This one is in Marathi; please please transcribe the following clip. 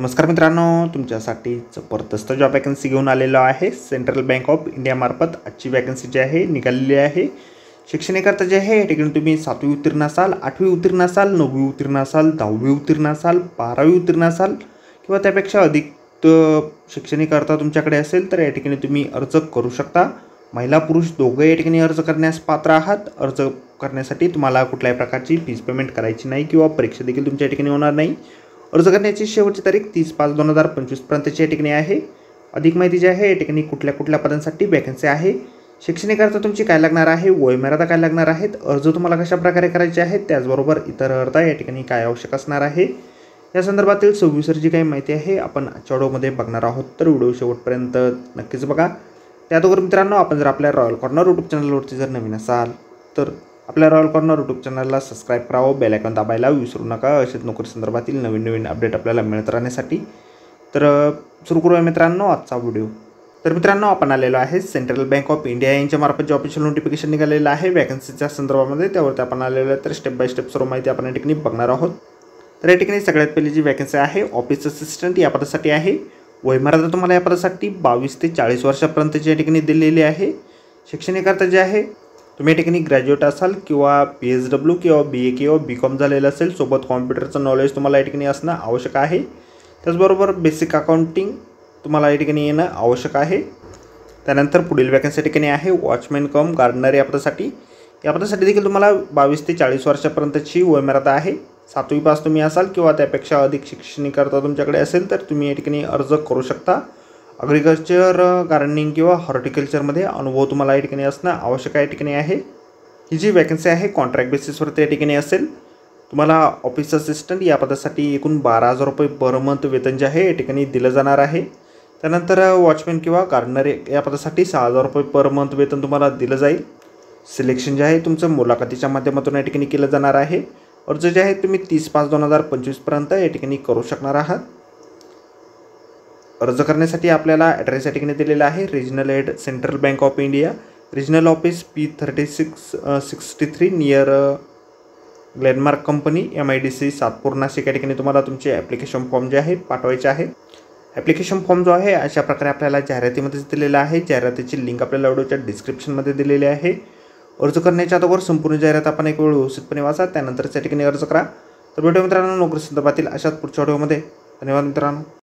नमस्कार मित्रांनो, तुमच्यासाठी जबरदस्त जॉब वॅकन्सी घेऊन आलेलो आहे। सेंट्रल बँक ऑफ इंडिया मार्फत आजची वॅकन्सी जी आहे निघालेली आहे। शिक्षणाकरता जे आहे या ठिकाणी तुम्ही 7वी उत्तीर्ण असाल, 8वी उत्तीर्ण असाल, 9वी उत्तीर्ण असाल, 10वी उत्तीर्ण असाल, 12वी उत्तीर्ण असाल किंवा त्यापेक्षा अधिक शिक्षणाकरता तुमच्याकडे असेल तर या ठिकाणी तुम्ही अर्ज करू शकता। महिला पुरुष दोघे या ठिकाणी अर्ज करण्यास पात्र आहात। अर्ज करण्यासाठी तुम्हाला कुठल्याही प्रकारची फीस पेमेंट करायची नाही किंवा परीक्षा देखील तुमच्या ठिकाणी होणार नाही। अर्ज करण्याची शेवटची तारीख 30/5/2025 पर्यंतची या ठिकाणी आहे। अधिक माहिती जी आहे या ठिकाणी कुठल्या पदांसाठी वॅकन्सी आहे, शिक्षणाकरता तुमची काय लागणार आहे, वयोमर्यादा काय लागणार आहेत, अर्ज तुम्हाला कशा प्रकारे करायचे आहेत, त्याचबरोबर इतर अर्थ या ठिकाणी काय आवश्यक असणार आहे, या संदर्भातील सविस्तर जी काही माहिती आहे आपण आजच्या व्हिडिओमध्ये बघणार आहोत। तर व्हिडिओ शेवटपर्यंत नक्कीच बघा। त्याचबरोबर मित्रांनो, आपण जर आपल्या रॉयल कॉर्नर यूट्यूब चॅनलवरती जर नवीन असाल तर आपल्या रॉयल कॉर्नर यूट्यूब चॅनलला सबस्क्राईब करावं, बेल आयकॉन दाबायला विसरू नका अशाच नोकरी संदर्भातील नवीन अपडेट आपल्याला मिळत राहण्यासाठी। तर सुरू करूया मित्रांनो आजचा व्हिडिओ। तर मित्रांनो, आपण आलेलो आहे सेंट्रल बँक ऑफ इंडिया यांच्या मार्फत जे ऑफिशियल नोटिफिकेशन निघालेलं आहे वॅकन्सीच्या संदर्भामध्ये, त्यावरती आपण आलेलो आहे। तर स्टेप बाय स्टेप सर्व माहिती आपण या ठिकाणी बघणार आहोत। तर या ठिकाणी सगळ्यात पहिली जी वॅकन्सी आहे ऑफिस असिस्टंट या पदासाठी आहे। वयोमर्यादा तुम्हाला या पदासाठी 22 ते 40 वर्षापर्यंतची या ठिकाणी दिलेली आहे। शिक्षणाकरता जे आहे तुम्ही या ठिकाणी ग्रॅज्युएट असाल किंवा PHW किंवा BA किंवा BCom झालेलं असेल, सोबत कॉम्प्युटरचं नॉलेज तुम्हाला या ठिकाणी असणं आवश्यक आहे। त्याचबरोबर बेसिक अकाउंटिंग तुम्हाला या ठिकाणी येणं आवश्यक आहे। त्यानंतर पुढील वॅकन्सी या ठिकाणी आहे वॉचमॅन कम गार्डनर या पदासाठी। या पदासाठी देखील तुम्हाला 22 ते 40 वर्षापर्यंतची वयोमर्यादा आहे। 7वी पास तुम्ही असाल किंवा त्यापेक्षा अधिक शिक्षणाकरता तुमच्याकडे असेल तर तुम्ही या ठिकाणी अर्ज करू शकता। ॲग्रिकल्चर, गार्डनिंग किंवा हॉर्टिकल्चरमध्ये अनुभव तुम्हाला या ठिकाणी असणं आवश्यक या ठिकाणी आहे। ही जी वॅकन्सी आहे कॉन्ट्रॅक्ट बेसिसवरती या ठिकाणी असेल। तुम्हाला ऑफिस असिस्टंट या पदासाठी एकूण 12,000 रुपये पर मंथ वेतन जे आहे या ठिकाणी दिलं जाणार आहे। त्यानंतर वॉचमॅन किंवा गार्डनर या पदासाठी 6,000 रुपये पर मंथ वेतन तुम्हाला दिलं जाईल। सिलेक्शन जे आहे तुमचं मुलाखतीच्या माध्यमातून या ठिकाणी केलं जाणार आहे। अर्ज जे आहे तुम्ही 30/5/2025 पर्यंत या ठिकाणी करू शकणार आहात। अर्ज करण्यासाठी आपल्याला ॲड्रेस या ठिकाणी दिलेला आहे regional head central bank of India, regional office P3663 near Glenmark company, MIDC Satpur Nashik या ठिकाणी तुम्हाला तुमचे ॲप्लिकेशन फॉर्म जे आहे पाठवायचे आहे। ॲप्लिकेशन फॉर्म जो आहे अशा प्रकारे आपल्याला जाहिरातीमध्येच दिलेला आहे। जाहिरातीची लिंक आपल्याला व्हिडिओच्या डिस्क्रिप्शनमध्ये दिलेली आहे। अर्ज करण्याच्या अगोदर संपूर्ण जाहिरात आपण एक वेळ व्यवस्थितपणे वाचा, त्यानंतरच या ठिकाणी अर्ज करा। तर भेटूया मित्रांनो नोकरी संदर्भातील अशाच पुढच्या व्हिडिओमध्ये। धन्यवाद मित्रांनो।